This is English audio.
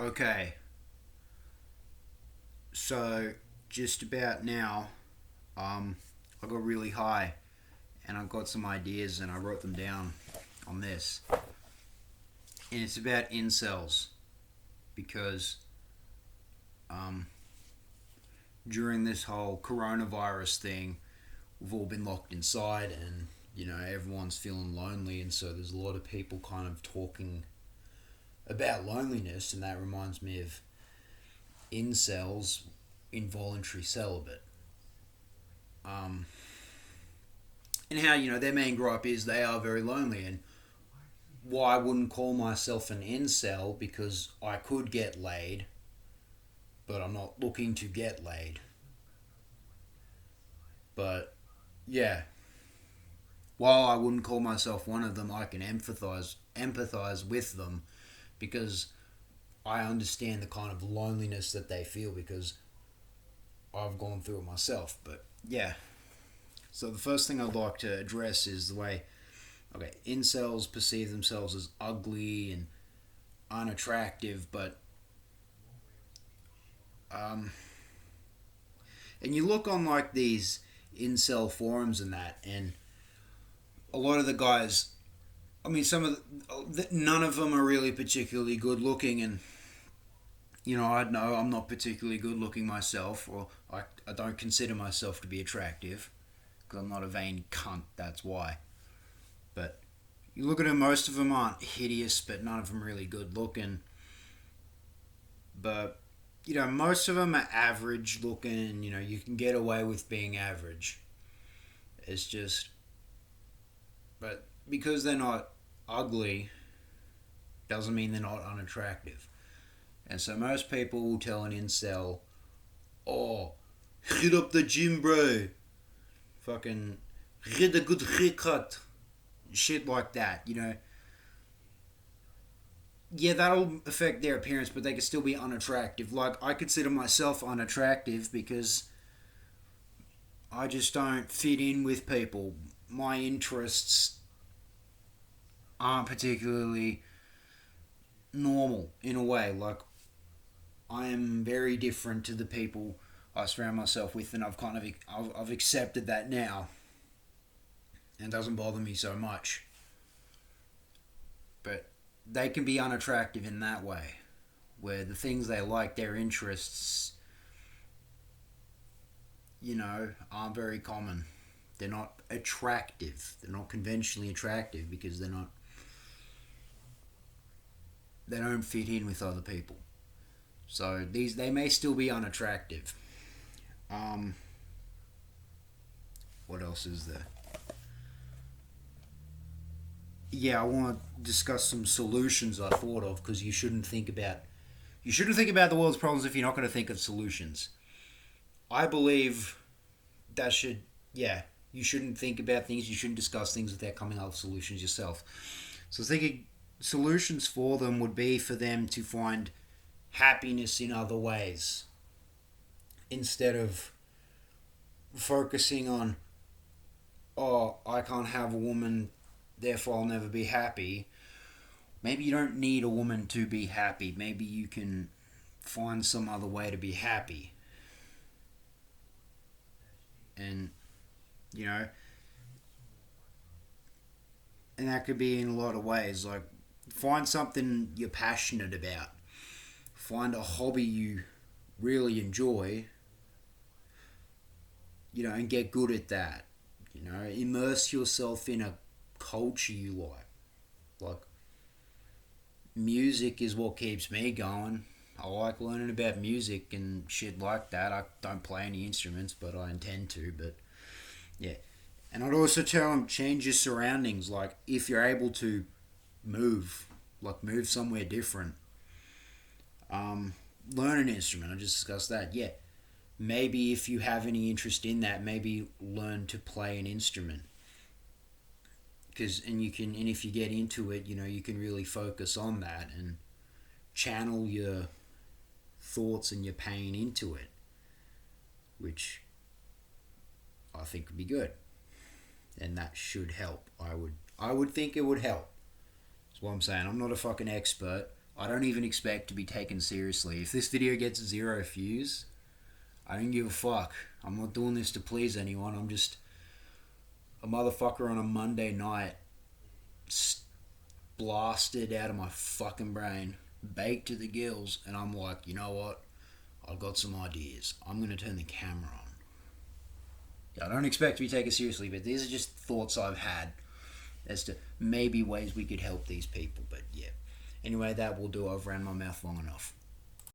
Okay, so just about now, um, I got really high and I got some ideas and I wrote them down on this. And it's about incels because um, during this whole coronavirus thing, we've all been locked inside and everyone's feeling lonely, and so there's a lot of people kind of talking about loneliness, and that reminds me of incels, involuntary celibate. Um, and how their main gripe is they are very lonely, and why I wouldn't call myself an incel because I could get laid, but I'm not looking to get laid. But yeah, while I wouldn't call myself one of them, I can empathize with them because I understand the kind of loneliness that they feel because I've gone through it myself. But yeah, so the first thing I'd like to address is the way incels perceive themselves as ugly and unattractive, but um, and you look on like these incel forums and that, and a lot of the guys, I mean, none of them are really particularly good looking, and I know I'm not particularly good looking myself, or I don't consider myself to be attractive because I'm not a vain cunt. That's why. But you look at them, most of them aren't hideous, but none of them really good looking. But most of them are average looking. You can get away with being average. It's just, but because they're not ugly, doesn't mean they're not unattractive. And so most people will tell an incel, "Oh, hit up the gym, bro. Fucking get a good haircut." Shit like that. Yeah, that'll affect their appearance, but they could still be unattractive. Like, I consider myself unattractive because I just don't fit in with people. My interests aren't particularly normal in a way. Like, I am very different to the people I surround myself with, and I've accepted that now, and it doesn't bother me so much. But they can be unattractive in that way, where the things they like, their interests, aren't very common. They're not attractive. They're not conventionally attractive because they don't fit in with other people. So they may still be unattractive. Um, what else is there? Yeah, I want to discuss some solutions I thought of because you shouldn't think about the world's problems if you're not going to think of solutions. I believe that should yeah, you shouldn't think about things, you shouldn't discuss things without coming up with solutions yourself. So thinking solutions for them would be for them to find happiness in other ways instead of focusing on, oh, I can't have a woman, therefore I'll never be happy. Maybe you don't need a woman to be happy. Maybe you can find some other way to be happy. And, you know, and that could be in a lot of ways. Like, find something you're passionate about. Find a hobby you really enjoy, and get good at that. Immerse yourself in a culture you like. Like, music is what keeps me going. I like learning about music and shit like that. I don't play any instruments, but I intend to. But yeah, and I'd also tell them change your surroundings. Like, if you're able to move, like move somewhere different. Um, Learn an instrument. I just discussed that. Yeah, maybe if you have any interest in that, maybe learn to play an instrument. Because and if you get into it, you can really focus on that and channel your thoughts and your pain into it, which I think would be good, and that should help. I would think it would help. That's what I'm saying. I'm not a fucking expert. I don't even expect to be taken seriously. If this video gets 0 views, I don't give a fuck. I'm not doing this to please anyone. I'm just a motherfucker on a Monday night, blasted out of my fucking brain, baked to the gills, and I'm like, you know what? I've got some ideas. I'm going to turn the camera on. Yeah, I don't expect to be taken seriously, but these are just thoughts I've had as to maybe ways we could help these people. But yeah. Anyway, that will do. I've ran my mouth long enough.